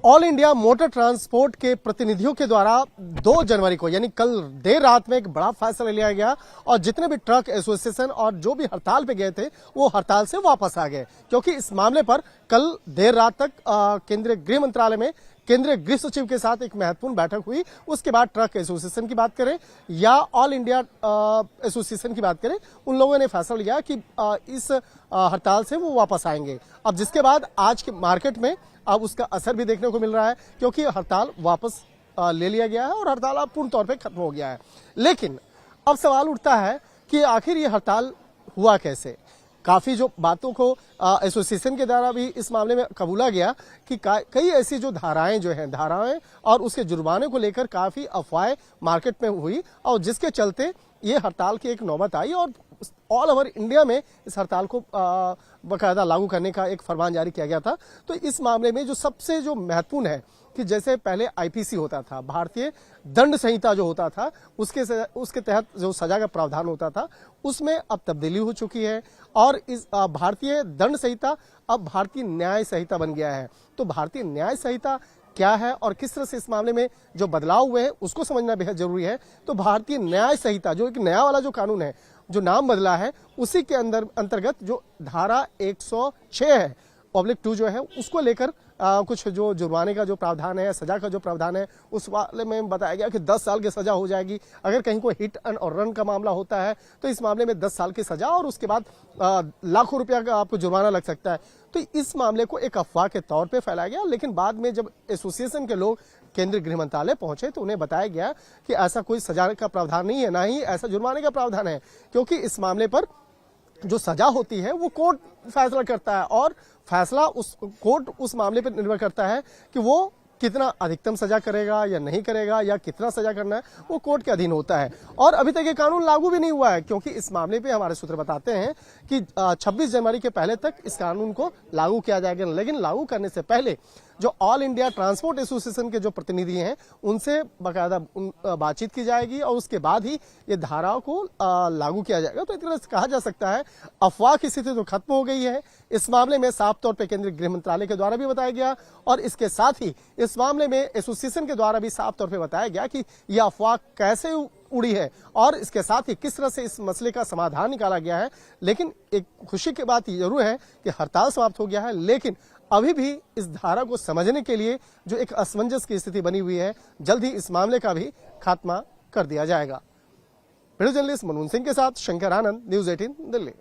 All India motor transport के प्रतिनिधियों के द्वारा 2 जनवरी को यानी कल देर रात में एक बड़ा फैसला लिया गया और जितने भी ट्रक एसोसिएशन और जो भी हड़ताल पे गए थे वो हड़ताल से वापस आ गए, क्योंकि इस मामले पर कल देर रात तक केंद्रीय गृह मंत्रालय में केंद्रीय गृह सचिव के साथ एक महत्वपूर्ण बैठक हुई। उसके बाद ट्रक एसोसिएशन की बात करें या ऑल इंडिया एसोसिएशन की बात करें, उन लोगों ने फैसला लिया कि इस हड़ताल से वो वापस आएंगे। अब जिसके बाद आज के मार्केट में अब उसका असर भी देखने को मिल रहा है, क्योंकि हड़ताल वापस ले लिया गया है और हड़ताल अब पूर्ण तौर पे खत्म हो गया है। लेकिन अब सवाल उठता है कि आखिर ये हड़ताल हुआ कैसे। काफी जो बातों को एसोसिएशन के द्वारा भी इस मामले में कबूला गया कि कई ऐसी जो धाराएं और उसके जुर्माने को लेकर काफी अफवाहें मार्केट में हुई और जिसके चलते ये हड़ताल की एक नौबत आई और ऑल ओवर इंडिया में इस हड़ताल को बाकायदा लागू करने का एक फरमान जारी किया गया था। तो इस मामले में जो सबसे जो महत्वपूर्ण है कि जैसे पहले आईपीसी होता था, भारतीय दंड संहिता जो होता था, उसके तहत जो सजा का प्रावधान होता था, उसमें अब तब्दीली हो चुकी है और इस भारतीय दंड संहिता अब भारतीय न्याय संहिता बन गया है। तो भारतीय न्याय संहिता क्या है और किस तरह से इस मामले में जो बदलाव हुए हैं उसको समझना बेहद जरूरी है। तो भारतीय न्याय संहिता जो एक नया वाला जो कानून है, जो नाम बदला है, उसी के अंतर्गत जो धारा 106 है (2) जो है उसको लेकर कुछ जो जुर्माने का जो प्रावधान है, सजा का जो प्रावधान है, उस वाले में बताया गया कि 10 साल की सजा हो जाएगी। अगर कहीं कोई हिट एंड और रन का मामला होता है तो इस मामले में 10 साल की सजा और उसके बाद लाखों रुपया का आपको जुर्माना लग सकता है। तो इस मामले को एक अफवाह के तौर पे फैलाया गया, लेकिन बाद में जब एसोसिएशन के लोग केंद्रीय गृह मंत्रालय पहुंचे तो उन्हें बताया गया कि ऐसा कोई सजा का प्रावधान नहीं है, ना ही ऐसा जुर्माने का प्रावधान है, क्योंकि इस मामले पर जो सजा होती है वो कोर्ट फैसला करता है और फैसला कोर्ट उस मामले पर निर्भर करता है कि वो कितना अधिकतम सजा करेगा या नहीं करेगा या कितना सजा करना है, वो कोर्ट के अधीन होता है। और अभी तक ये कानून लागू भी नहीं हुआ है, क्योंकि इस मामले पे हमारे सूत्र बताते हैं कि 26 जनवरी के पहले तक इस कानून को लागू किया जाएगा। लेकिन लागू करने से पहले जो ऑल इंडिया ट्रांसपोर्ट एसोसिएशन के जो प्रतिनिधि हैं उनसे बाकायदा बातचीत की जाएगी और उसके बाद ही ये धाराओं को लागू किया जाएगा। तो एक तरह से कहा जा सकता है अफवाह की स्थिति तो खत्म हो गई है। इस मामले में साफ तौर पर केंद्रीय गृह मंत्रालय के द्वारा भी बताया गया और इसके साथ ही इस मामले में एसोसिएशन के द्वारा भी साफ तौर पर बताया गया कि यह अफवाह कैसे उड़ी है और इसके साथ ही किस तरह से इस मसले का समाधान निकाला गया है। लेकिन एक खुशी की बात जरूर है कि हड़ताल समाप्त हो गया है, लेकिन अभी भी इस धारा को समझने के लिए जो एक असमंजस की स्थिति बनी हुई है, जल्द ही इस मामले का भी खात्मा कर दिया जाएगा। वीडियो जर्नलिस्ट मनमोहन सिंह के साथ शंकर आनंद, न्यूज़ 18 दिल्ली।